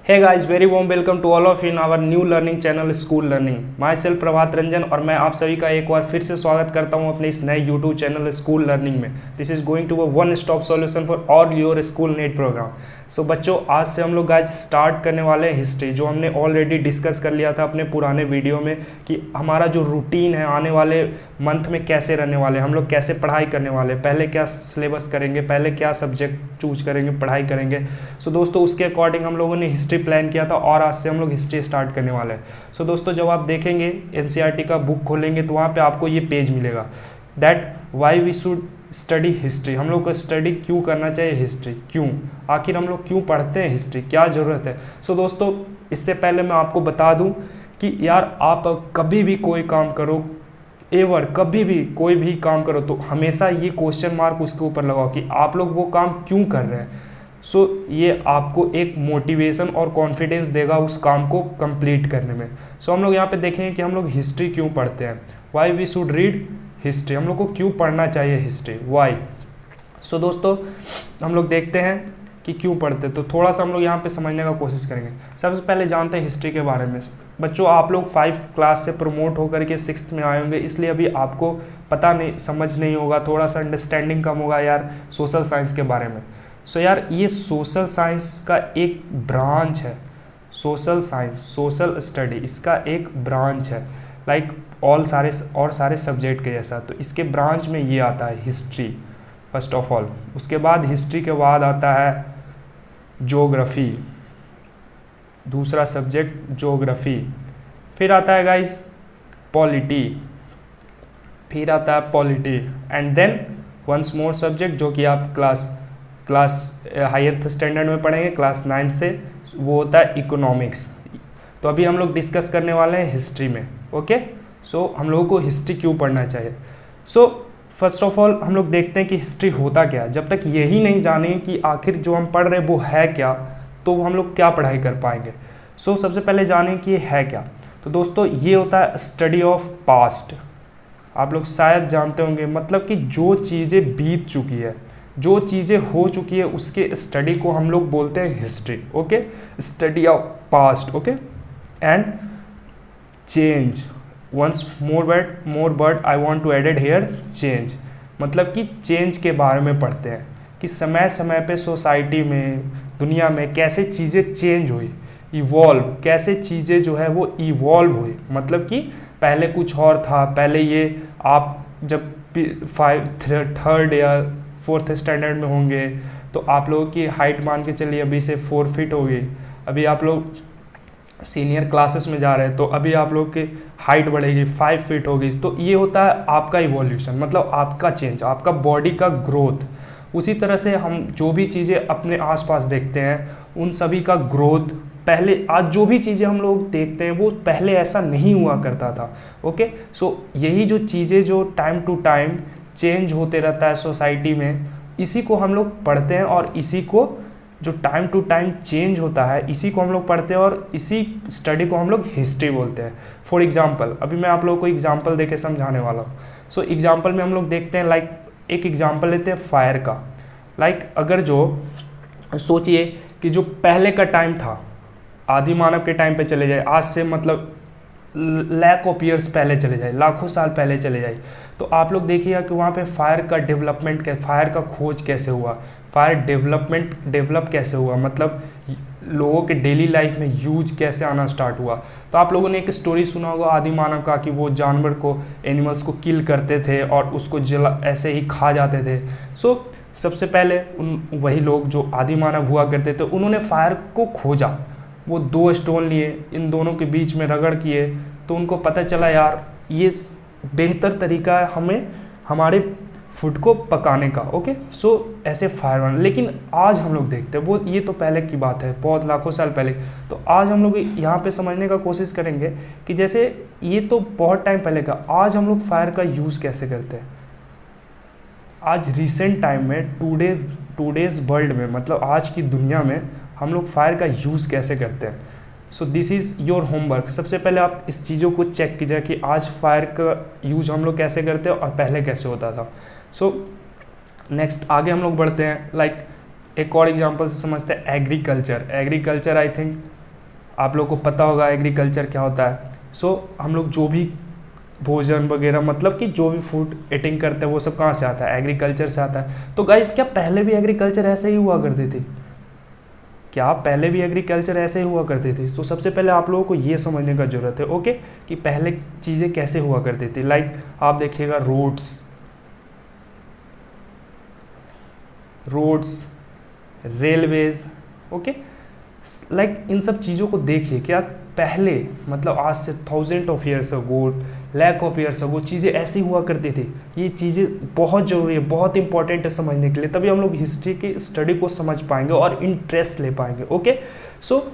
Hey guys, very warm welcome to all of you in our new learning channel School Learning. Myself Prabhat Ranjan और मैं आप सभी का एक बार फिर से स्वागत करता हूं अपने इस नए YouTube चैनल स्कूल लर्निंग में. This is going to a one stop solution for all your school need program. सो बच्चों, आज से हम लोग गाइस स्टार्ट करने वाले हैं हिस्ट्री, जो हमने ऑलरेडी डिस्कस कर लिया था अपने पुराने वीडियो में कि हमारा जो रूटीन है आने वाले मंथ में कैसे रहने वाले, हम लोग कैसे पढ़ाई करने वाले, पहले क्या सिलेबस करेंगे, पहले क्या सब्जेक्ट चूज करेंगे, पढ़ाई करेंगे. सो दोस्तों, उसके अकॉर्डिंग हम लोगों ने हिस्ट्री प्लान किया था और आज से हम लोग हिस्ट्री स्टार्ट करने वाले हैं. सो दोस्तों, जब आप देखेंगे एनसीईआरटी का बुक खोलेंगे तो वहाँ पे आपको ये पेज मिलेगा, that why we should study history. हम लोग को स्टडी क्यों करना चाहिए हिस्ट्री, क्यों, आखिर हम लोग क्यों पढ़ते हैं हिस्ट्री, क्या ज़रूरत है. सो दोस्तों, इससे पहले मैं आपको बता दूं कि यार आप कभी भी कोई काम करो, एवर कभी भी कोई भी काम करो तो हमेशा ये क्वेश्चन मार्क उसके ऊपर लगाओ कि आप लोग वो काम क्यों कर रहे हैं. सो ये आपको एक मोटिवेशन और कॉन्फिडेंस देगा उस काम को कंप्लीट करने में. सो हम लोग यहाँ पे देखेंगे कि हम लोग हिस्ट्री क्यों पढ़ते हैं, why we should read history, हम लोग को क्यों पढ़ना चाहिए हिस्ट्री, वाई. सो दोस्तों, हम लोग देखते हैं कि क्यों पढ़ते हैं. तो थोड़ा सा हम लोग यहाँ पे समझने का कोशिश करेंगे. सबसे पहले जानते हैं हिस्ट्री के बारे में. बच्चों, आप लोग 5 क्लास से प्रमोट होकर के 6th में आए होंगे, इसलिए अभी आपको पता नहीं, समझ नहीं होगा, थोड़ा सा अंडरस्टैंडिंग कम होगा यार सोशल साइंस के बारे में. सो यार, ये सोशल साइंस का एक ब्रांच है. सोशल साइंस, सोशल स्टडी, इसका एक ब्रांच है, लाइक ऑल सारे सब्जेक्ट के जैसा. तो इसके ब्रांच में ये आता है हिस्ट्री फर्स्ट ऑफ ऑल. उसके बाद हिस्ट्री के बाद आता है ज्योग्राफी, दूसरा सब्जेक्ट ज्योग्राफी. फिर आता है गाइस पॉलिटी, फिर आता है polity, and then once more subject जो कि आप क्लास हायर स्टैंडर्ड में पढ़ेंगे क्लास 9 से, वो होता है इकोनॉमिक्स. तो अभी हम लोग डिस्कस करने वाले हैं हिस्ट्री में. ओके, सो हम लोगों को हिस्ट्री क्यों पढ़ना चाहिए. सो फर्स्ट ऑफ ऑल हम लोग देखते हैं कि हिस्ट्री होता क्या है. जब तक यही नहीं जाने कि आखिर जो हम पढ़ रहे हैं वो है क्या, तो हम लोग क्या पढ़ाई कर पाएंगे. सो सबसे पहले जानें कि ये है क्या. तो दोस्तों, ये होता है स्टडी ऑफ पास्ट. आप लोग शायद जानते होंगे, मतलब कि जो चीज़ें बीत चुकी है, जो चीज़ें हो चुकी है, उसके स्टडी को हम लोग बोलते हैं history. Okay, study of past. Okay, and change, once more word I want to added here, change. मतलब कि चेंज के बारे में पढ़ते हैं कि समय समय पे सोसाइटी में, दुनिया में कैसे चीज़ें चेंज हुई, इवॉल्व, कैसे चीज़ें जो है वो इवॉल्व हुई. मतलब कि पहले कुछ और था, पहले ये आप जब 3rd या 4th स्टैंडर्ड में होंगे तो आप लोगों की हाइट मान के चलिए अभी से 4 फीट हो गई. अभी आप लोग सीनियर क्लासेस में जा रहे हैं तो अभी आप लोग की हाइट बढ़ेगी, 5 फीट होगी. तो ये होता है आपका इवोल्यूशन, मतलब आपका चेंज, आपका बॉडी का ग्रोथ. उसी तरह से हम जो भी चीज़ें अपने आसपास देखते हैं उन सभी का ग्रोथ, पहले आज जो भी चीज़ें हम लोग देखते हैं वो पहले ऐसा नहीं हुआ करता था. ओके, सो यही जो चीज़ें जो टाइम टू टाइम चेंज होते रहता है सोसाइटी में, इसी को हम लोग पढ़ते हैं. और इसी को जो टाइम टू टाइम चेंज होता है, इसी को हम लोग पढ़ते हैं और इसी स्टडी को हम लोग हिस्ट्री बोलते हैं. फॉर एग्जांपल, अभी मैं आप लोगों को एग्जांपल देके समझाने वाला हूँ. सो एग्जांपल में हम लोग देखते हैं, लाइक एक एग्जांपल लेते हैं फायर का. लाइक अगर जो सोचिए कि जो पहले का टाइम था, आदि मानव के टाइम पे चले जाए, आज से मतलब लैक ऑफ ईयर्स पहले चले जाए, लाखों साल पहले चले जाए, तो आप लोग देखिएगा कि वहाँ पे फायर का डेवलपमेंट, फायर का खोज कैसे हुआ, फायर डेवलप कैसे हुआ, मतलब लोगों के डेली लाइफ में यूज कैसे आना स्टार्ट हुआ. तो आप लोगों ने एक स्टोरी सुना होगा आदि मानव का कि वो जानवर को, एनिमल्स को किल करते थे और उसको ऐसे ही खा जाते थे. सो सबसे पहले वही लोग जो आदि मानव हुआ करते थे, उन्होंने फायर को खोजा. वो 2 स्टोन लिए, इन दोनों के बीच में रगड़ किए, तो उनको पता चला यार ये बेहतर तरीका है हमें हमारे फूड को पकाने का. ओके, सो ऐसे फायर बना. लेकिन आज हम लोग देखते हैं, वो ये तो पहले की बात है, बहुत लाखों साल पहले. तो आज हम लोग यहाँ पे समझने का कोशिश करेंगे कि जैसे ये तो बहुत टाइम पहले का, आज हम लोग फायर का यूज़ कैसे करते हैं. आज रिसेंट टाइम में, टूडेज वर्ल्ड में, मतलब आज की दुनिया में हम लोग फायर का यूज़ कैसे करते हैं. सो दिस इज़ योर होमवर्क. सबसे पहले आप इस चीज़ों को चेक कीजिए कि आज फायर का यूज़ हम लोग कैसे करते हैं और पहले कैसे होता था. सो नेक्स्ट आगे हम लोग बढ़ते हैं. लाइक एक और एग्जांपल से समझते हैं एग्रीकल्चर. आई थिंक आप लोगों को पता होगा एग्रीकल्चर क्या होता है। सो हम लोग जो भी भोजन वगैरह मतलब कि जो भी फूड ईटिंग करते हैं वो सब कहाँ से आता है, एग्रीकल्चर से आता है। तो गाइस क्या पहले भी एग्रीकल्चर ऐसे ही हुआ करती थी, क्या पहले भी एग्रीकल्चर ऐसे ही हुआ करती थी? तो सबसे पहले आप लोगों को ये समझने का ज़रूरत है ओके कि पहले चीज़ें कैसे हुआ करती थी। लाइक आप देखिएगा रोड्स, रेलवेज, ओके, लाइक इन सब चीज़ों को देखिए क्या पहले मतलब आज से 1000 of years ago, lakh of years ago चीज़ें ऐसी हुआ करती थी। ये चीज़ें बहुत ज़रूरी है, बहुत इंपॉर्टेंट है समझने के लिए, तभी हम लोग हिस्ट्री की स्टडी को समझ पाएंगे और इंटरेस्ट ले पाएंगे ओके। सो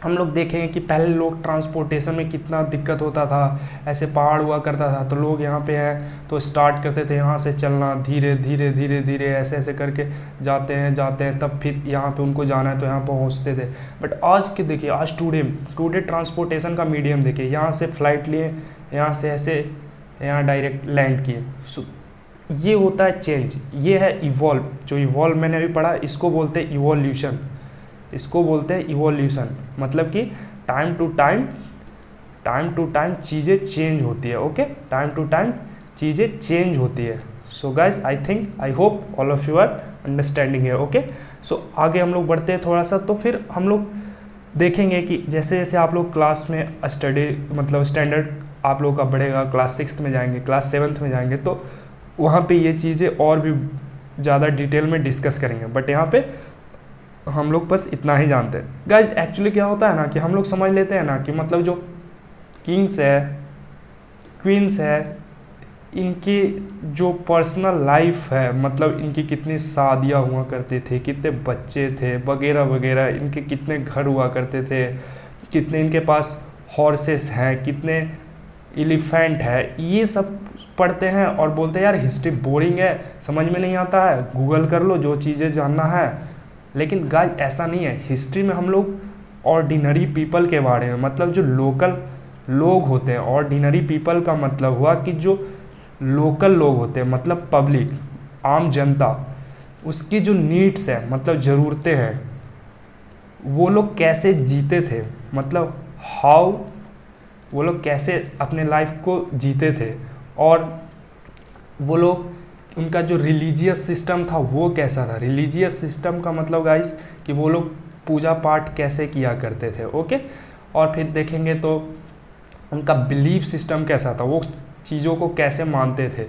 हम लोग देखेंगे कि पहले लोग ट्रांसपोर्टेशन में कितना दिक्कत होता था, ऐसे पहाड़ हुआ करता था तो लोग यहाँ पे हैं तो स्टार्ट करते थे यहाँ से चलना, धीरे धीरे धीरे धीरे ऐसे ऐसे करके जाते हैं तब फिर यहाँ पे उनको जाना है तो यहाँ पहुँचते थे। बट आज के देखिए, आज टुडे ट्रांसपोर्टेशन का मीडियम देखिए, यहाँ से फ्लाइट लिए, यहाँ से ऐसे यहाँ डायरेक्ट लैंड किए। ये होता है चेंज, ये है इवॉल्व। जो इवॉल्व मैंने अभी पढ़ा इसको बोलते हैं इवोल्यूशन, इसको बोलते हैं इवोल्यूशन। मतलब कि टाइम टू टाइम चीज़ें चेंज होती है ओके, टाइम टू टाइम चीज़ें चेंज होती है। So guys I hope all of you are understanding है ओके। सो आगे हम लोग बढ़ते हैं थोड़ा सा, तो फिर हम लोग देखेंगे कि जैसे जैसे आप लोग क्लास में स्टडी मतलब स्टैंडर्ड आप लोग का बढ़ेगा, क्लास 6th में जाएंगे, क्लास 7th में जाएंगे, तो वहाँ पे ये चीज़ें और भी ज़्यादा डिटेल में डिस्कस करेंगे। बट यहाँ पे हम लोग बस इतना ही जानते हैं गाइज। एक्चुअली क्या होता है ना कि हम लोग समझ लेते हैं ना कि मतलब जो किंग्स है, क्वींस है, इनकी जो पर्सनल लाइफ है, मतलब इनकी कितनी शादियाँ हुआ करती थी, कितने बच्चे थे वगैरह वगैरह, इनके कितने घर हुआ करते थे, कितने इनके पास हॉर्सेस हैं, कितने एलिफेंट है, ये सब पढ़ते हैं और बोलते हैं यार हिस्ट्री बोरिंग है, समझ में नहीं आता है, गूगल कर लो जो चीज़ें जानना है। लेकिन गाइस ऐसा नहीं है, हिस्ट्री में हम लोग ऑर्डिनरी पीपल के बारे में, मतलब जो लोकल लोग होते हैं, ऑर्डिनरी पीपल का मतलब हुआ कि जो लोकल लोग होते हैं, मतलब पब्लिक, आम जनता, उसकी जो नीड्स है मतलब ज़रूरतें हैं, वो लोग कैसे जीते थे, मतलब हाउ वो लोग कैसे अपने लाइफ को जीते थे, और वो लोग उनका जो रिलीजियस सिस्टम था वो कैसा था। रिलीजियस सिस्टम का मतलब गाइस कि वो लोग पूजा पाठ कैसे किया करते थे ओके। और फिर देखेंगे तो उनका बिलीफ सिस्टम कैसा था, वो चीज़ों को कैसे मानते थे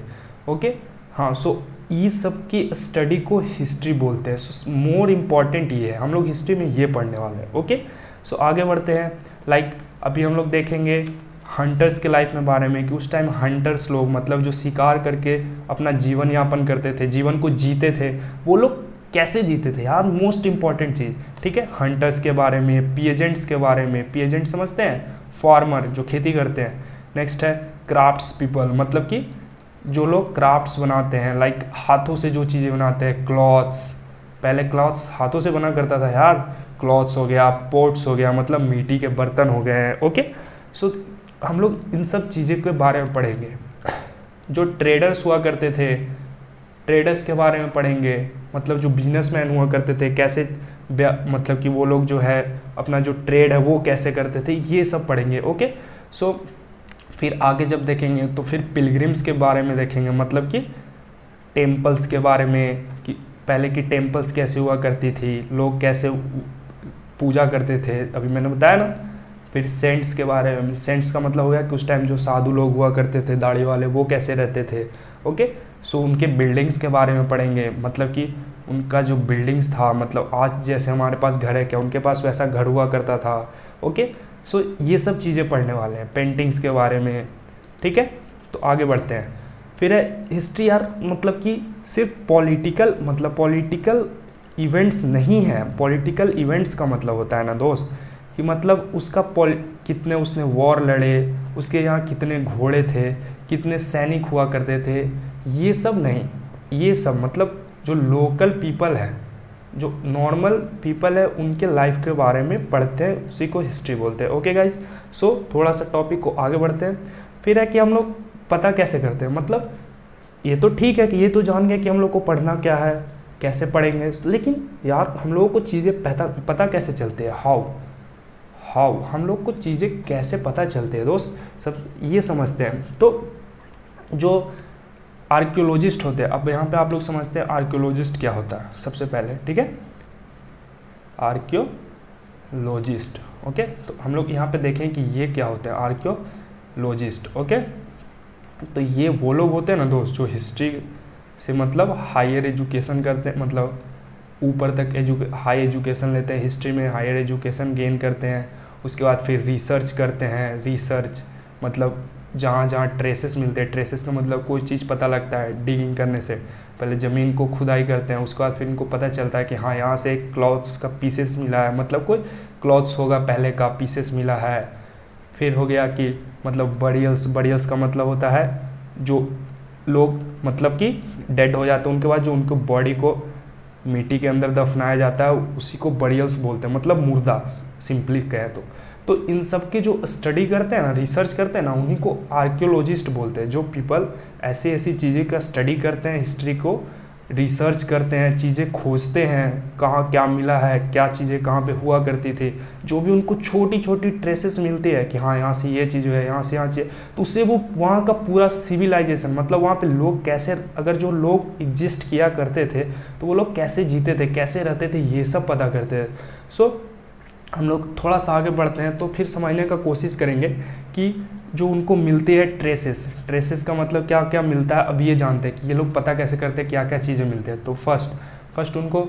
ओके। हाँ, सो ये सब की स्टडी को हिस्ट्री बोलते हैं। सो मोर इम्पॉर्टेंट ये है, हम लोग हिस्ट्री में ये पढ़ने वाले हैं ओके। सो आगे बढ़ते हैं। लाइक अभी हम लोग देखेंगे हंटर्स के लाइफ में बारे में कि उस टाइम हंटर्स लोग मतलब जो शिकार करके अपना जीवन यापन करते थे, जीवन को जीते थे, वो लोग कैसे जीते थे यार, मोस्ट इंपॉर्टेंट चीज़ ठीक है। हंटर्स के बारे में, पीजेंट्स के बारे में, पीजेंट समझते हैं, फार्मर जो खेती करते हैं। नेक्स्ट है क्राफ्ट्स पीपल, मतलब कि जो लोग क्राफ्ट्स बनाते हैं, लाइक हाथों से जो चीज़ें बनाते हैं, क्लॉथ्स, पहले क्लॉथ्स हाथों से बना करता था यार, क्लॉथ्स हो गया, पोट्स हो गया, मतलब मिट्टी के बर्तन हो गए हैं ओके। सो हम लोग इन सब चीज़ें के बारे में पढ़ेंगे। जो ट्रेडर्स हुआ करते थे, ट्रेडर्स के बारे में पढ़ेंगे, मतलब जो बिजनेसमैन हुआ करते थे कैसे, मतलब कि वो लोग जो है अपना जो ट्रेड है वो कैसे करते थे, ये सब पढ़ेंगे ओके। सो फिर आगे जब देखेंगे तो फिर पिलग्रिम्स के बारे में देखेंगे, मतलब कि टेम्पल्स के बारे में कि पहले की टेम्पल्स कैसे हुआ करती थी, लोग कैसे पूजा करते थे, अभी मैंने बताया ना। फिर सेंट्स के बारे में, सेंट्स का मतलब हो गया कि उस टाइम जो साधु लोग हुआ करते थे दाढ़ी वाले, वो कैसे रहते थे ओके। सो उनके बिल्डिंग्स के बारे में पढ़ेंगे, मतलब कि उनका जो बिल्डिंग्स था, मतलब आज जैसे हमारे पास घर है क्या उनके पास वैसा घर हुआ करता था ओके। सो ये सब चीज़ें पढ़ने वाले हैं, पेंटिंग्स के बारे में ठीक है। तो आगे बढ़ते हैं। फिर है हिस्ट्री यार, मतलब कि सिर्फ पॉलिटिकल, मतलब पॉलिटिकल इवेंट्स नहीं है। पॉलिटिकल इवेंट्स का मतलब होता है ना दोस्त कि मतलब उसका कितने उसने वॉर लड़े, उसके यहाँ कितने घोड़े थे, कितने सैनिक हुआ करते थे, ये सब नहीं। ये सब मतलब जो लोकल पीपल है, जो नॉर्मल पीपल है, उनके लाइफ के बारे में पढ़ते हैं, उसी को हिस्ट्री बोलते हैं ओके गाइज। सो थोड़ा सा टॉपिक को आगे बढ़ते हैं। फिर है कि हम लोग पता कैसे करते हैं, मतलब ये तो ठीक है कि ये तो जान गए कि हम लोग को पढ़ना क्या है, कैसे पढ़ेंगे, लेकिन यार हम लोगों को चीज़ें पता कैसे चलते हैं, हाउ, हम लोग को चीज़ें कैसे पता चलती है दोस्त, सब ये समझते हैं। तो जो आर्कियोलॉजिस्ट होते हैं, अब यहाँ पे आप लोग समझते हैं आर्कियोलॉजिस्ट क्या होता है सबसे पहले, ठीक है, आर्कियोलॉजिस्ट, ओके। तो हम लोग यहाँ पे देखें कि ये क्या होते हैं आर्कियोलॉजिस्ट, ओके। तो ये वो लोग होते हैं ना दोस्त जो हिस्ट्री से मतलब हायर एजुकेशन करते हैं, मतलब ऊपर तक हाई एजुकेशन लेते हैं, हिस्ट्री में हायर एजुकेशन गेन करते हैं, उसके बाद फिर रिसर्च करते हैं। रिसर्च मतलब जहाँ जहाँ ट्रेसेस मिलते हैं, ट्रेसेस का मतलब कोई चीज़ पता लगता है डिगिंग करने से, पहले ज़मीन को खुदाई करते हैं, उसके बाद फिर इनको पता चलता है कि हाँ यहाँ से एक क्लॉथ्स का पीसेस मिला है, मतलब कोई क्लॉथ्स होगा पहले का पीसेस मिला है। फिर हो गया कि मतलब बरियल्स, बरियल्स का मतलब होता है जो लोग मतलब कि डेड हो जाते हैं उनके बाद जो उनको बॉडी को मिट्टी के अंदर दफनाया जाता है उसी को बरियल्स बोलते हैं, मतलब मुर्दा सिंपली कहें तो इन सब के जो स्टडी करते हैं ना, रिसर्च करते हैं ना, उन्हीं को आर्कियोलॉजिस्ट बोलते हैं। जो पीपल ऐसी ऐसी चीज़ें का स्टडी करते हैं, हिस्ट्री को रिसर्च करते हैं, चीज़ें खोजते हैं, कहाँ क्या मिला है, क्या चीज़ें कहाँ पे हुआ करती थी, जो भी उनको छोटी छोटी ट्रेसेस मिलती है कि हाँ यहाँ से ये चीज़ है, यहाँ से यहाँ चीज़, तो उससे वो वहाँ का पूरा सिविलाइजेशन, मतलब वहाँ पे लोग कैसे, अगर जो लोग एग्जिस्ट किया करते थे तो वो लोग कैसे जीते थे, कैसे रहते थे, ये सब पता करते थे। सो हम लोग थोड़ा सा आगे बढ़ते हैं तो फिर समझने का कोशिश करेंगे कि जो उनको मिलती है ट्रेसेस, ट्रेसेस का मतलब क्या क्या मिलता है, अब ये जानते हैं कि ये लोग पता कैसे करते हैं क्या क्या चीज़ें मिलती है। तो फर्स्ट उनको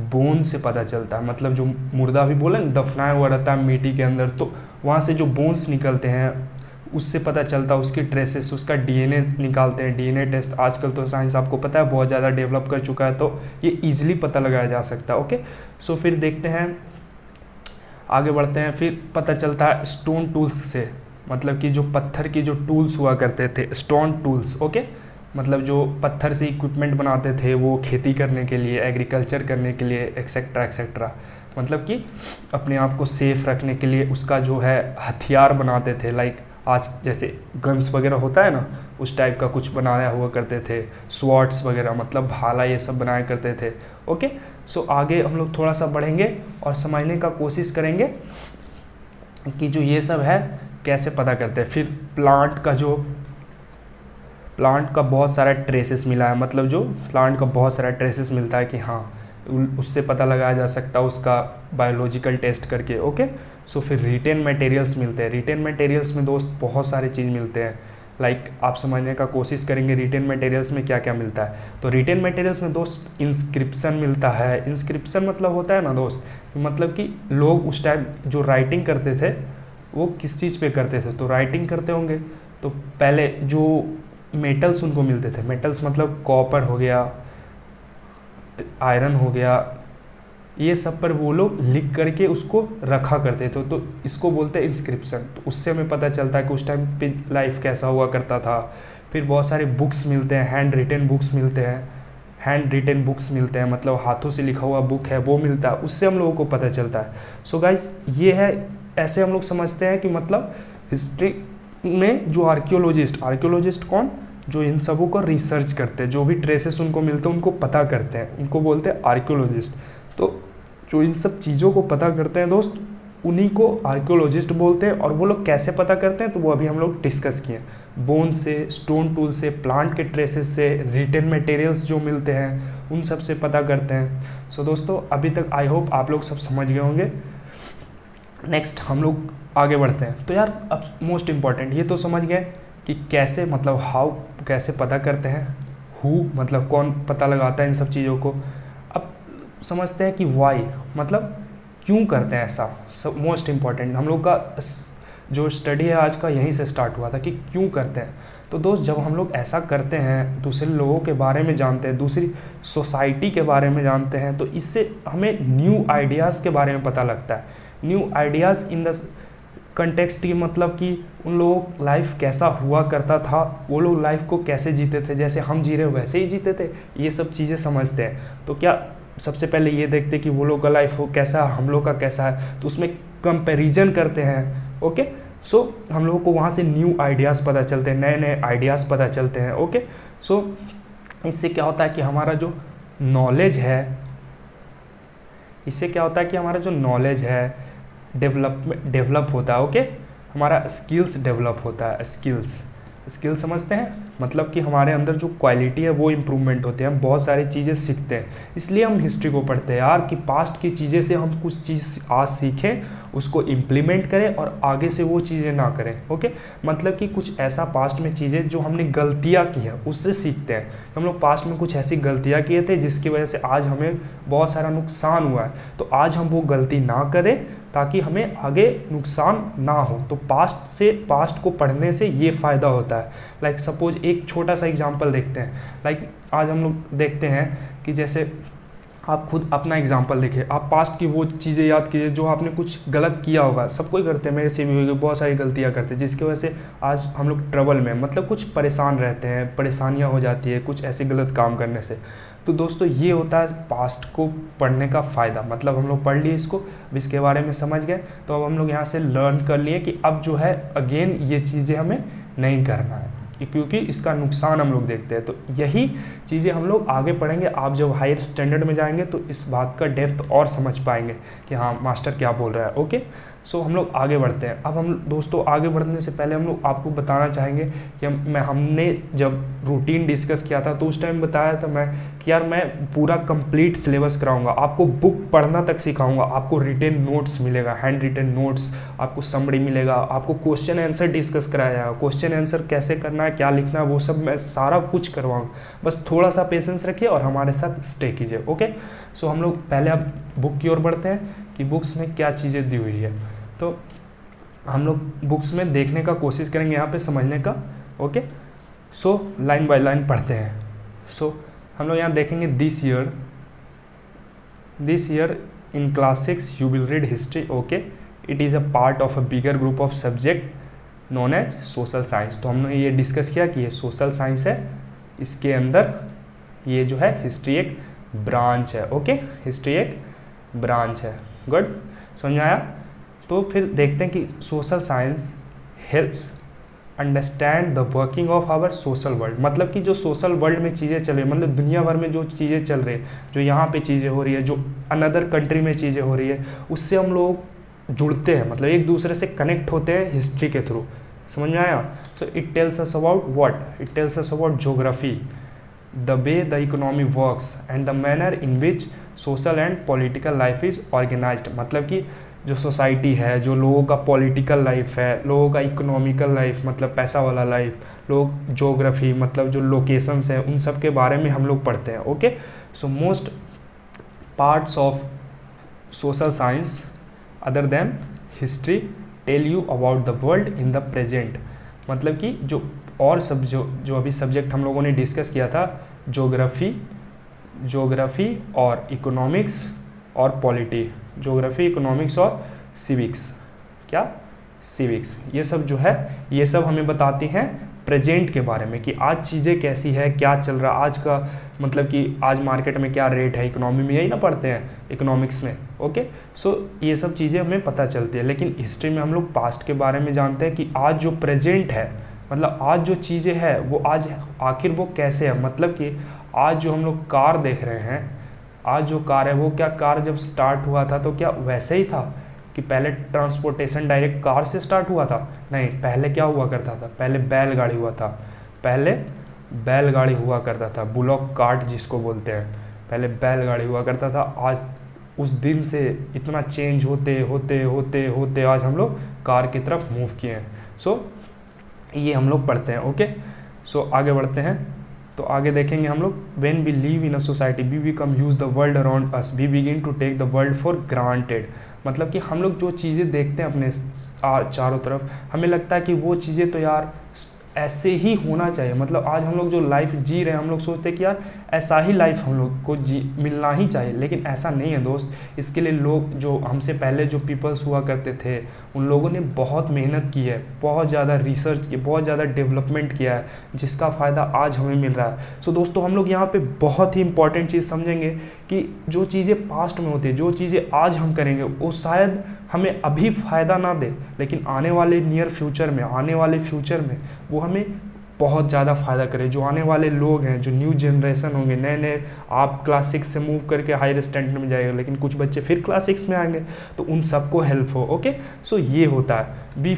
बोन से पता चलता है, मतलब जो मुर्दा भी बोले ना दफनाया हुआ रहता है मिट्टी के अंदर, तो वहाँ से जो बोन्स निकलते हैं उससे पता चलता है उसकी ट्रेसेस, उसका डीएनए निकालते हैं। डीएनए टेस्ट आजकल तो साइंस आपको पता है बहुत ज़्यादा डेवलप कर चुका है, तो ये ईजिली पता लगाया जा सकता है, ओके। सो फिर देखते हैं, आगे बढ़ते हैं। फिर पता चलता है स्टोन टूल्स से, मतलब कि जो पत्थर की जो टूल्स हुआ करते थे, स्टोन टूल्स, ओके, मतलब जो पत्थर से इक्विपमेंट बनाते थे वो खेती करने के लिए, एग्रीकल्चर करने के लिए, एक्सेट्रा एक्सेट्रा, मतलब कि अपने आप को सेफ रखने के लिए उसका जो है हथियार बनाते थे। लाइक आज जैसे गन्स वगैरह होता है ना, उस टाइप का कुछ बनाया हुआ करते थे, स्वॉर्ड्स वगैरह मतलब भाला, ये सब बनाया करते थे, ओके। सो आगे हम लोग थोड़ा सा बढ़ेंगे और समझने का कोशिश करेंगे कि जो ये सब है कैसे पता करते हैं। फिर प्लांट का बहुत सारा ट्रेसेस मिला है, मतलब जो प्लांट का बहुत सारा ट्रेसेस मिलता है कि हाँ उससे पता लगाया जा सकता है उसका बायोलॉजिकल टेस्ट करके, ओके। सो फिर रिटेन मटेरियल्स मिलते हैं। रिटेन मटेरियल्स में दोस्त बहुत सारे चीज़ मिलते हैं, लाइक आप समझने का कोशिश करेंगे रिटेन मटेरियल्स में क्या क्या मिलता है। तो रिटेन मटेरियल्स में दोस्त इंस्क्रिप्शन मिलता है। इंस्क्रिप्शन मतलब होता है ना दोस्त, मतलब कि लोग उस टाइम जो राइटिंग करते थे वो किस चीज़ पे करते थे, तो राइटिंग करते होंगे, तो पहले जो मेटल्स उनको मिलते थे, मेटल्स मतलब कॉपर हो गया, आयरन हो गया, ये सब पर वो लोग लिख करके उसको रखा करते थे, तो इसको बोलते हैं इंस्क्रिप्शन। तो उससे हमें पता चलता है कि उस टाइम पे लाइफ कैसा हुआ करता था। फिर बहुत सारे बुक्स मिलते हैं, हैंड रिटेन बुक्स मिलते हैं, हैंड रिटेन बुक्स मिलते हैं, मतलब हाथों से लिखा हुआ बुक है वो मिलता है, उससे हम लोगों को पता चलता है। सो गाइज ये है, ऐसे हम लोग समझते हैं कि मतलब हिस्ट्री में जो आर्कियोलॉजिस्ट कौन, जो इन सबों को रिसर्च करते हैं, जो भी ट्रेसेस उनको मिलते हैं उनको पता करते हैं, उनको बोलते हैं आर्कियोलॉजिस्ट। तो जो इन सब चीज़ों को पता करते हैं दोस्त, उन्हीं को आर्कियोलॉजिस्ट बोलते हैं। और वो लोग कैसे पता करते हैं तो वो अभी हम लोग डिस्कस किए, बोन से, स्टोन टूल से, प्लांट के ट्रेसेस से, रिटेन मटेरियल्स जो मिलते हैं उन सब से पता करते हैं। सो दोस्तों अभी तक आई होप आप लोग सब समझ गए होंगे। नेक्स्ट हम लोग आगे बढ़ते हैं। तो यार अब मोस्ट इम्पॉर्टेंट ये तो समझ गए कि कैसे, मतलब हाउ कैसे पता करते हैं, हु मतलब कौन पता लगाता है इन सब चीज़ों को। अब समझते हैं कि वाई मतलब क्यों करते हैं ऐसा, सब मोस्ट इम्पॉर्टेंट। हम लोग का जो स्टडी है आज का यहीं से स्टार्ट हुआ था कि क्यों करते हैं। तो दोस्त जब हम लोग ऐसा करते हैं, दूसरे लोगों के बारे में जानते हैं, दूसरी सोसाइटी के बारे में जानते हैं, तो इससे हमें न्यू आइडियाज़ के बारे में पता लगता है। New ideas in the context की मतलब कि उन लोगों लाइफ कैसा हुआ करता था, वो लोग लाइफ को कैसे जीते थे, जैसे हम जी रहे वैसे ही जीते थे, ये सब चीज़ें समझते हैं। तो क्या सबसे पहले ये देखते कि वो लोग का लाइफ हो कैसा, हम लोग का कैसा है, तो उसमें कंपैरिजन करते हैं, ओके। सो हम लोगों को वहाँ से न्यू आइडियाज़ पता चलते हैं, नए नए आइडियाज़ पता चलते हैं, ओके। सो इससे क्या होता है कि हमारा जो नॉलेज है, डेवलप होता है। ओके, हमारा स्किल्स डेवलप होता है। स्किल समझते हैं, मतलब कि हमारे अंदर जो क्वालिटी है वो इम्प्रूवमेंट होते हैं, हम बहुत सारी चीज़ें सीखते हैं। इसलिए हम हिस्ट्री को पढ़ते हैं यार, कि पास्ट की चीज़ें से हम कुछ चीज़ आज सीखें, उसको इम्प्लीमेंट करें और आगे से वो चीज़ें ना करें। ओके, मतलब कि कुछ ऐसा पास्ट में चीज़ें जो हमने गलतियाँ की हैं उससे सीखते हैं। हम लोग पास्ट में कुछ ऐसी गलतियाँ किए थे जिसकी वजह से आज हमें बहुत सारा नुकसान हुआ है, तो आज हम वो गलती ना करें ताकि हमें आगे नुकसान ना हो। तो पास्ट को पढ़ने से ये फ़ायदा होता है। लाइक सपोज एक छोटा सा एग्जांपल देखते हैं। लाइक आज हम लोग देखते हैं कि जैसे आप खुद अपना एग्जांपल देखिए, आप पास्ट की वो चीज़ें याद कीजिए जो आपने कुछ गलत किया होगा। सब कोई करते हैं, मेरे से भी हुई, बहुत सारी गलतियां करते हैं जिसकी वजह से आज हम लोग ट्रबल में, मतलब कुछ परेशान रहते हैं, परेशानियां हो जाती है कुछ ऐसे गलत काम करने से। तो दोस्तों ये होता है पास्ट को पढ़ने का फ़ायदा। मतलब हम लोग पढ़ लिए इसको, अब इसके बारे में समझ गए, तो अब हम लोग यहाँ से लर्न कर लिए कि अब जो है अगेन ये चीज़ें हमें नहीं करना है, क्योंकि इसका नुकसान हम लोग देखते हैं। तो यही चीज़ें हम लोग आगे पढ़ेंगे। आप जब हायर स्टैंडर्ड में जाएंगे तो इस बात का डेप्थ और समझ पाएंगे कि हाँ मास्टर क्या बोल रहा है। ओके, सो हम लोग आगे बढ़ते हैं। अब हम दोस्तों आगे बढ़ने से पहले हम लोग आपको बताना चाहेंगे कि हमने जब रूटीन डिस्कस किया था तो उस टाइम बताया था मैं कि यार मैं पूरा कंप्लीट सिलेबस कराऊंगा, आपको बुक पढ़ना तक सिखाऊंगा, आपको रिटेन नोट्स मिलेगा, हैंड रिटेन नोट्स, आपको समरी मिलेगा, आपको क्वेश्चन आंसर डिस्कस कराया जाएगा, क्वेश्चन आंसर कैसे करना है, क्या लिखना है, वो सब मैं सारा कुछ करवाऊंगा। बस थोड़ा सा पेशेंस रखिए और हमारे साथ स्टे कीजिए। ओके, सो हम लोग पहले अब बुक की ओर बढ़ते हैं कि बुक्स में क्या चीज़ें दी हुई है। तो हम लोग बुक्स में देखने का कोशिश करेंगे, यहाँ पे समझने का। Okay, so line by line पढ़ते हैं। सो हम लोग यहाँ देखेंगे this year in class 6 you will read history. Okay, it is a part of a bigger group of subject known as social science. तो हमने ये डिस्कस किया कि ये सोशल साइंस है, इसके अंदर ये जो है हिस्ट्री एक ब्रांच है। ओके, हिस्ट्री एक ब्रांच है। गुड, समझ में आया। तो फिर देखते हैं कि social science helps understand the working of our social world. मतलब कि जो सोशल वर्ल्ड में चीज़ें चल रही है, मतलब दुनिया भर में जो चीज़ें चल रही है, जो यहाँ पे चीज़ें हो रही है, जो अनदर कंट्री में चीज़ें हो रही है, उससे हम लोग जुड़ते हैं, मतलब एक दूसरे से कनेक्ट होते हैं हिस्ट्री के थ्रू। समझ में आया। So it tells us about what, it tells us about geography, the way the economy works and the manner in which social and political life is organised. मतलब कि जो सोसाइटी है, जो लोगों का पॉलिटिकल लाइफ है, लोगों का इकोनॉमिकल लाइफ मतलब पैसा वाला लाइफ, लोग ज्योग्राफी मतलब जो लोकेशंस हैं, उन सब के बारे में हम लोग पढ़ते हैं। Okay, so most parts of social science other than history tell you about the world in the present. मतलब कि जो और सब जो अभी सब्जेक्ट हम लोगों ने डिस्कस किया था, ज्योग्राफी और इकोनॉमिक्स और पॉलिटी, ज्योग्राफी, इकोनॉमिक्स और सिविक्स, क्या सिविक्स, ये सब जो है ये सब हमें बताती हैं प्रेजेंट के बारे में कि आज चीज़ें कैसी है, क्या चल रहा है आज का, मतलब कि आज मार्केट में क्या रेट है, इकोनॉमी में यही ना पढ़ते हैं इकोनॉमिक्स में। ओके, सो ये सब चीज़ें हमें पता चलती है। लेकिन हिस्ट्री में हम लोग पास्ट के बारे में जानते हैं कि आज जो प्रेजेंट है, मतलब आज जो चीज़ें हैं वो आज आखिर वो कैसे है। मतलब कि आज जो हम लोग कार देख रहे हैं, आज जो कार है वो क्या कार जब स्टार्ट हुआ था तो क्या वैसे ही था कि पहले ट्रांसपोर्टेशन डायरेक्ट कार से स्टार्ट हुआ था? नहीं, पहले क्या हुआ करता था, पहले बैलगाड़ी हुआ था, पहले बैलगाड़ी हुआ करता था, बुलॉक कार्ट जिसको बोलते हैं, पहले बैलगाड़ी हुआ करता था। आज उस दिन से इतना चेंज होते होते होते होते आज हम लोग कार की तरफ मूव किए हैं। सो ये हम लोग पढ़ते हैं। ओके, सो आगे बढ़ते हैं। तो आगे देखेंगे हम लोग, when we live in a society we become use the world around us, we begin to take the world for granted. मतलब कि हम लोग जो चीज़ें देखते हैं अपने चारों तरफ, हमें लगता है कि वो चीज़ें तो यार ऐसे ही होना चाहिए। मतलब आज हम लोग जो लाइफ जी रहे हैं, हम लोग सोचते हैं कि यार ऐसा ही लाइफ हम लोग को मिलना ही चाहिए, लेकिन ऐसा नहीं है दोस्त। इसके लिए लोग जो हमसे पहले जो पीपल्स हुआ करते थे, उन लोगों ने बहुत मेहनत की है, बहुत ज़्यादा रिसर्च की, बहुत ज़्यादा डेवलपमेंट किया है, जिसका फ़ायदा आज हमें मिल रहा है। सो दोस्तों हम लोग यहाँ पे बहुत ही इंपॉर्टेंट चीज़ समझेंगे कि जो चीज़ें पास्ट में होती है, जो चीज़ें आज हम करेंगे वो शायद हमें अभी फ़ायदा ना दे, लेकिन आने वाले नियर फ्यूचर में, आने वाले फ्यूचर में वो हमें बहुत ज़्यादा फ़ायदा करे। जो आने वाले लोग हैं, जो न्यू जनरेशन होंगे, नए नए, आप क्लास 6 से मूव करके हायर स्टैंडर्ड में जाएगा, लेकिन कुछ बच्चे फिर क्लास 6 में आएंगे, तो उन सबको हेल्प हो। ओके, सो ये होता है we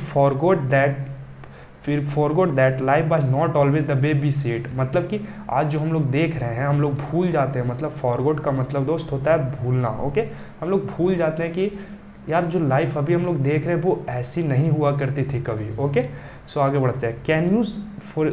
forgot that life was not always the way we see it. मतलब कि आज जो हम लोग देख रहे हैं, हम लोग भूल जाते हैं। मतलब फॉरगॉट का मतलब दोस्त होता है भूलना। ओके, हम लोग भूल जाते हैं कि यार जो लाइफ अभी हम लोग देख रहे हैं वो ऐसी नहीं हुआ करती थी कभी। ओके, सो आगे बढ़ते हैं। Can you for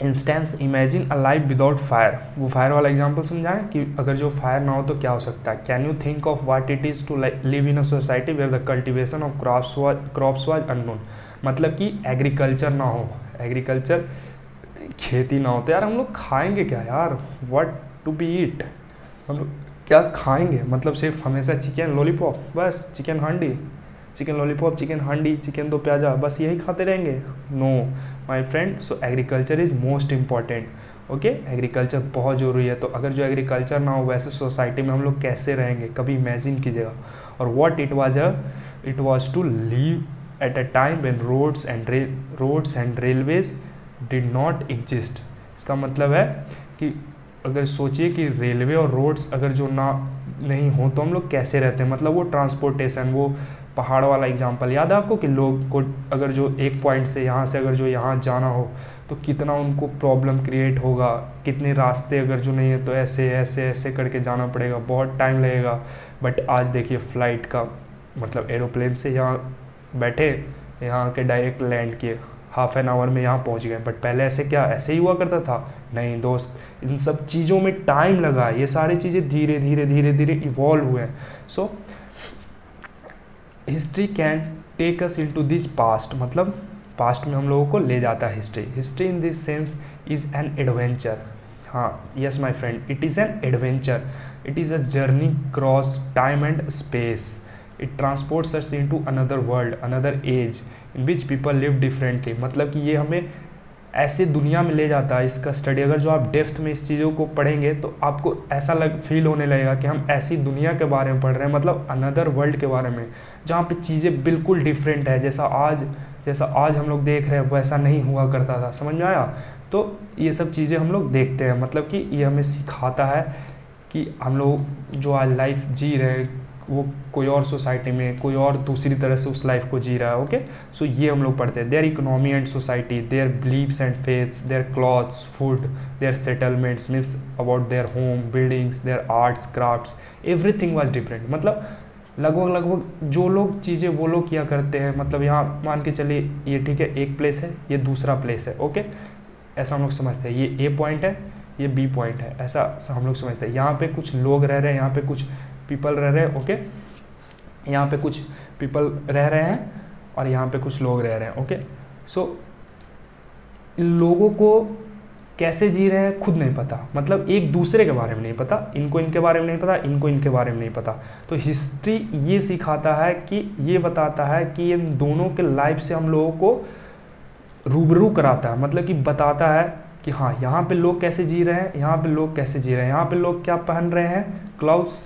instance imagine a life without fire. वो फायर वाला एग्जांपल समझाएं कि अगर जो फायर ना हो तो क्या हो सकता है। Can you think of what it is to live in a society where the cultivation of crops was unknown. मतलब कि एग्रीकल्चर ना हो, एग्रीकल्चर खेती ना हो तो यार हम लोग खाएंगे क्या यार, व्हाट टू बी ईट, हम लोग क्या खाएंगे। मतलब सिर्फ हमेशा चिकन लॉलीपॉप, बस chicken handi, chicken lollipop, chicken handi, chicken do pyaza, बस यही खाते रहेंगे। No my friend, so agriculture is most important. Okay, agriculture बहुत ज़रूरी है। तो अगर जो एग्रीकल्चर ना हो वैसे सोसाइटी में हम लोग कैसे रहेंगे, कभी इमेजिन कीजिएगा। और what it was to live at a time when roads and railways did not exist. इसका मतलब है कि अगर सोचिए कि रेलवे और रोड्स अगर जो ना नहीं हो तो हम लोग कैसे रहते हैं। मतलब वो ट्रांसपोर्टेशन, वो पहाड़ वाला एग्जांपल याद है आपको कि लोग को अगर जो एक पॉइंट से यहाँ से अगर जो यहाँ जाना हो तो कितना उनको प्रॉब्लम क्रिएट होगा, कितने रास्ते अगर जो नहीं है तो ऐसे ऐसे ऐसे करके जाना पड़ेगा, बहुत टाइम लगेगा। बट आज देखिए फ्लाइट का मतलब एरोप्लेन से यहाँ बैठे, यहाँ के डायरेक्ट लैंड किए, हाफ एन आवर में यहाँ पहुँच गए। बट पहले ऐसे क्या ऐसे ही हुआ करता था? नहीं दोस्त, इन सब चीज़ों में टाइम लगा। ये सारी चीज़ें धीरे धीरे धीरे धीरे इवॉल्व हुए हैं। So history can take us into this past, मतलब पास्ट में हम लोगों को ले जाता है history. History in this sense is an adventure. हाँ, yes my friend, it is an adventure. It is a journey cross time and space. It transports us into another world, another age in which people live differently. मतलब कि ये हमें ऐसे दुनिया में ले जाता है। इसका स्टडी अगर जो आप डेप्थ में इस चीज़ों को पढ़ेंगे तो आपको ऐसा फील होने लगेगा कि हम ऐसी दुनिया के बारे में पढ़ रहे हैं, मतलब अनदर वर्ल्ड के बारे में, जहाँ पे चीज़ें बिल्कुल डिफरेंट है। जैसा आज हम लोग देख रहे हैं वैसा नहीं हुआ करता था। समझ में आया? तो ये सब चीज़ें हम लोग देखते हैं। मतलब कि ये हमें सिखाता है कि हम लोग जो आज लाइफ जी रहे हैं वो कोई और सोसाइटी में कोई और दूसरी तरह से उस लाइफ को जी रहा है। ओके, सो ये हम लोग पढ़ते हैं। Their economy and society, their beliefs and faiths, their clothes, food, their settlements, means about their home, buildings, their arts, crafts, everything was different. मतलब लगभग जो लोग चीज़ें वो लोग किया करते हैं। मतलब यहाँ मान के चलिए ये ठीक है, एक प्लेस है, ये दूसरा प्लेस है। ओके, ऐसा हम लोग समझते हैं। ये ए पॉइंट है, ये बी पॉइंट है, ऐसा हम लोग समझते हैं। यहाँ पे कुछ लोग रह रहे हैं, यहाँ पे कुछ पीपल रह रहे हैं। ओके, यहाँ पे कुछ पीपल रह रहे हैं और यहाँ पे कुछ लोग रह रहे हैं। ओके, सो इन लोगों को कैसे जी रहे हैं खुद नहीं पता, मतलब एक दूसरे के बारे में नहीं पता, इनको इनके बारे में नहीं पता, इनको इनके बारे में नहीं पता। तो हिस्ट्री ये सिखाता है कि ये बताता है कि इन दोनों के लाइफ से हम लोगों को रूबरू कराता है। मतलब कि बताता है कि हाँ यहाँ पे लोग कैसे जी रहे हैं, यहाँ पे लोग कैसे जी रहे हैं, यहाँ पे लोग क्या पहन रहे हैं क्लाउड्स,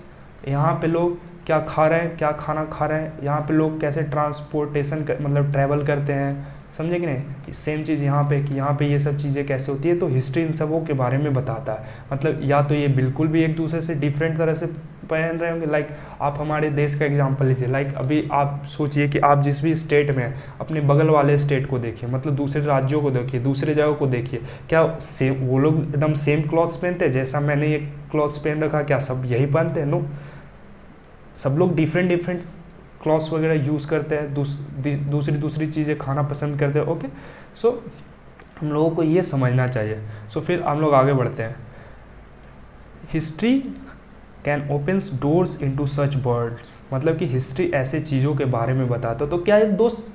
यहाँ पे लोग क्या खा रहे हैं, क्या खाना खा रहे हैं, यहाँ पे लोग कैसे ट्रांसपोर्टेशन मतलब ट्रैवल करते हैं। समझे कि नहीं? सेम चीज़ यहाँ पे कि यहाँ पे ये सब चीज़ें कैसे होती है। तो हिस्ट्री इन सबों के बारे में बताता है। मतलब या तो ये बिल्कुल भी एक दूसरे से डिफरेंट तरह से पहन रहे होंगे। लाइक आप हमारे देश का एग्जांपल लीजिए। लाइक अभी आप सोचिए कि आप जिस भी स्टेट में अपने बगल वाले स्टेट को देखिए, मतलब दूसरे राज्यों को देखिए, दूसरे जगहों को देखिए, क्या सेम वो लोग एकदम सेम क्लॉथ्स पहनते हैं जैसा मैंने ये क्लॉथ्स पहन रखा? क्या सब यही पहनते हैं? नो, सब लोग डिफरेंट क्लॉथ्स वगैरह यूज़ करते हैं, दूसरी चीज़ें खाना पसंद करते हैं। ओके, सो हम लोगों को ये समझना चाहिए। सो फिर हम लोग आगे बढ़ते हैं। History can opens doors into such worlds. मतलब कि हिस्ट्री ऐसे चीज़ों के बारे में बताता। तो क्या एक दोस्त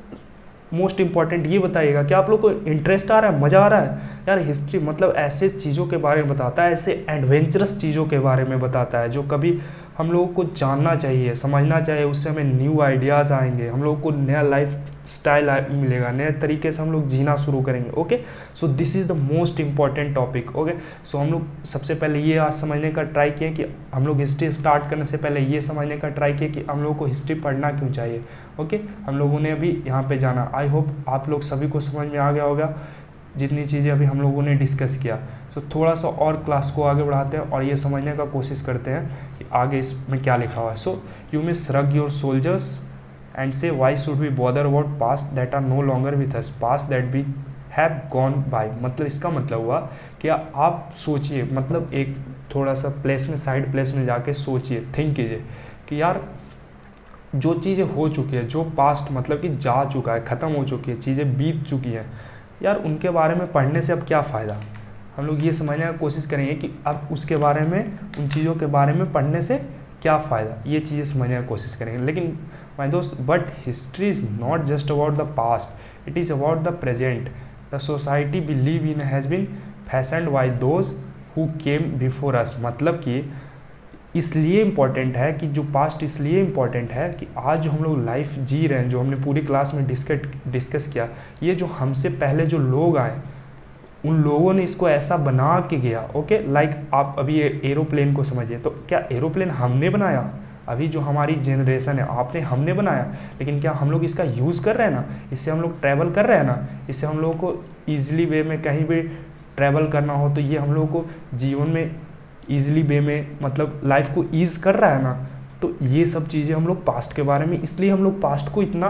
मोस्ट इंपॉर्टेंट ये बताइएगा कि आप लोग को इंटरेस्ट आ रहा है, मज़ा आ रहा है यार? हिस्ट्री मतलब ऐसे चीज़ों के बारे में बताता है, ऐसे एडवेंचरस चीज़ों के बारे में बताता है जो कभी हम लोगों को जानना चाहिए, समझना चाहिए। उससे हमें न्यू आइडियाज़ आएंगे, हम लोगों को नया लाइफ स्टाइल मिलेगा, नए तरीके से हम लोग जीना शुरू करेंगे। Okay, so this is the most important topic. Okay, so हम लोग सबसे पहले ये आज समझने का ट्राई किए कि हम लोग हिस्ट्री स्टार्ट करने से पहले ये समझने का ट्राई किए कि हम लोगों को हिस्ट्री पढ़ना क्यों चाहिए। ओके, हम लोगों ने अभी यहाँ पे जाना। आई होप आप लोग सभी को समझ में आ गया होगा जितनी चीज़ें अभी हम लोगों ने डिस्कस किया। सो थोड़ा सा और क्लास को आगे बढ़ाते हैं और ये समझने का कोशिश करते हैं कि आगे इसमें क्या लिखा हुआ है। So you may shrug your shoulders and say why should we bother about past that are no longer with us, past that we have gone by. मतलब इसका मतलब हुआ कि आप सोचिए, मतलब एक थोड़ा सा प्लेस में, साइड प्लेस में जाके सोचिए, थिंक कीजिए कि यार जो चीज़ें हो चुकी है, जो पास्ट मतलब कि जा चुका है, ख़त्म हो चुकी है, चीज़ें बीत चुकी हैं, यार उनके बारे में पढ़ने से अब क्या फ़ायदा। हम लोग ये समझने की कोशिश करेंगे कि अब उसके बारे में, उन चीज़ों के बारे में पढ़ने से क्या फ़ायदा, ये चीज़ें समझने की कोशिश करेंगे। लेकिन माय दोस्त, but history is not just about the past, it is about the present. The society we live in has been fashioned by those who came before us. मतलब कि इसलिए इम्पॉर्टेंट है कि जो पास्ट इसलिए इम्पॉर्टेंट है कि आज जो हम लोग लाइफ जी रहे हैं, जो हमने पूरी क्लास में डिस्कस किया, ये जो हमसे पहले जो लोग आए, उन लोगों ने इसको ऐसा बना के गया। ओके, लाइक आप अभी एरोप्लेन को समझिए, तो क्या एरोप्लेन हमने बनाया? अभी जो हमारी जनरेशन है, हमने बनाया, लेकिन क्या हम लोग इसका यूज़ कर रहे हैं ना, इससे हम लोग ट्रैवल कर रहे हैं ना, इससे हम लोगों को ईजिली वे में कहीं भी ट्रैवल करना हो तो ये हम लोगों को जीवन में ईजिली वे में, मतलब लाइफ को ईज़ कर रहा है ना। तो ये सब चीज़ें हम लोग पास्ट के बारे में, इसलिए हम लोग पास्ट को इतना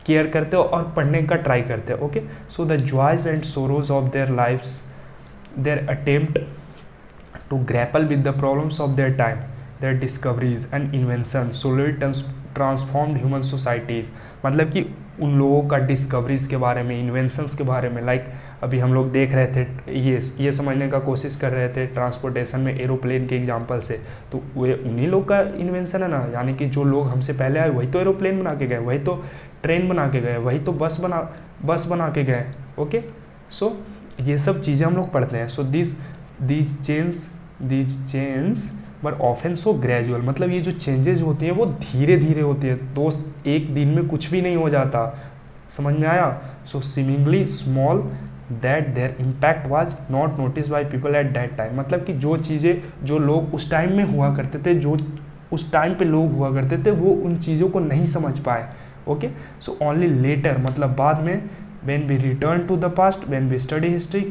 केयर करते हो और पढ़ने का ट्राई करते हैं। Okay, so the joys and sorrows of their lives, their attempt to grapple with the problems of their time, their discoveries and invention solely transformed human societies. मतलब कि उन लोगों का डिस्कवरीज के बारे में, इन्वेंशंस के बारे में, लाइक अभी हम लोग देख रहे थे, ये समझने का कोशिश कर रहे थे ट्रांसपोर्टेशन में एरोप्लेन के एग्जांपल से, तो वे उन्हीं लोग का इन्वेंशन है ना। यानी कि जो लोग हमसे पहले आए वही तो एरोप्लेन बना के गए, वही तो ट्रेन बना के गए, वही तो बस बना के गए। ओके, सो ये सब चीज़ें हम लोग पढ़ते हैं। So these change but often so gradual. मतलब ये जो चेंजेस होती हैं वो धीरे धीरे होती है दोस्त, एक दिन में कुछ भी नहीं हो जाता। समझ में आया? So seemingly small that their impact was not notice by people at that time. मतलब कि जो चीज़ें जो लोग उस टाइम में हुआ करते थे, जो उस टाइम पे लोग हुआ करते थे, वो उन चीज़ों को नहीं समझ पाए। ओके, सो ओनली लेटर, मतलब बाद में, when we return to the past, when we study history,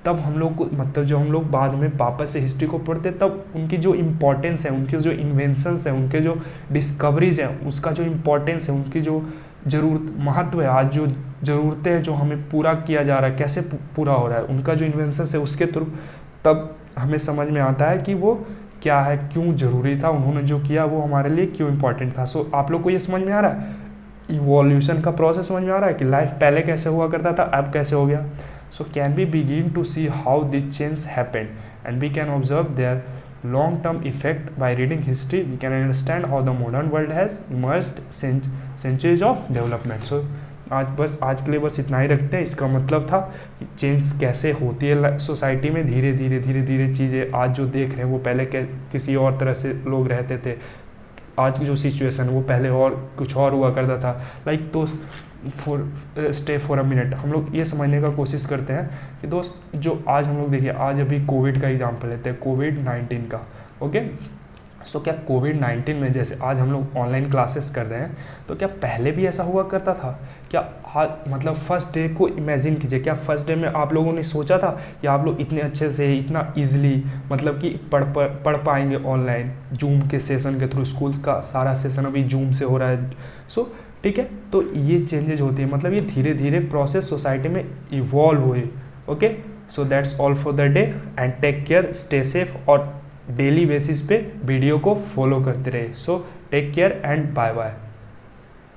तब हम लोग को, मतलब जो हम लोग बाद में वापस से हिस्ट्री को पढ़ते, तब उनकी जो इम्पोर्टेंस है, उनके जो इन्वेंशंस हैं, उनके जो डिस्कवरीज हैं, उसका जो इम्पोर्टेंस है, उनकी जो ज़रूरत, महत्व है, आज जो ज़रूरतें हैं जो हमें पूरा किया जा रहा है, कैसे पूरा हो रहा है, उनका जो इन्वेंशंस है उसके थ्रू, तब हमें समझ में आता है कि वो क्या है, क्यों ज़रूरी था, उन्होंने जो किया वो हमारे लिए क्यों इम्पोर्टेंट था। सो आप लोग को ये समझ में आ रहा है, इवोल्यूशन का प्रोसेस समझ में आ रहा है कि लाइफ पहले कैसे हुआ करता था, अब कैसे हो गया। So can we begin to see how this change happened, and we can observe their long-term effect by reading history. We can understand how the modern world has emerged centuries of development. So आज के लिए बस इतना ही रखते हैं। इसका मतलब था कि चेंज कैसे होती है सोसाइटी में, धीरे धीरे चीज़ें आज जो देख रहे हैं वो पहले किसी और तरह से लोग रहते थे, आज की जो सिचुएशन है वो पहले और कुछ और हुआ करता था। लाइक तो स्टे फॉर अ मिनट, हम लोग ये समझने का कोशिश करते हैं कि दोस्त जो आज हम लोग देखिए, आज अभी कोविड का एग्जाम्पल लेते हैं, कोविड-19 का। ओके, सो क्या कोविड-19 में जैसे आज हम लोग ऑनलाइन क्लासेस कर रहे हैं, तो क्या पहले भी ऐसा हुआ करता था क्या? आज मतलब फर्स्ट डे को इमेजिन कीजिए, क्या फर्स्ट डे में आप लोगों ने सोचा था कि आप लोग इतने अच्छे से, इतना ईजिली, मतलब कि पढ़ पाएंगे ऑनलाइन, जूम के सेशन के थ्रू? स्कूल का सारा सेशन अभी जूम से हो रहा है। सो ठीक है, तो ये चेंजेज होती है, मतलब ये धीरे धीरे प्रोसेस सोसाइटी में इवॉल्व हुई। Okay, so that's all for the day and take care, stay safe, और डेली बेसिस पे वीडियो को फॉलो करते रहे। So take care and bye bye.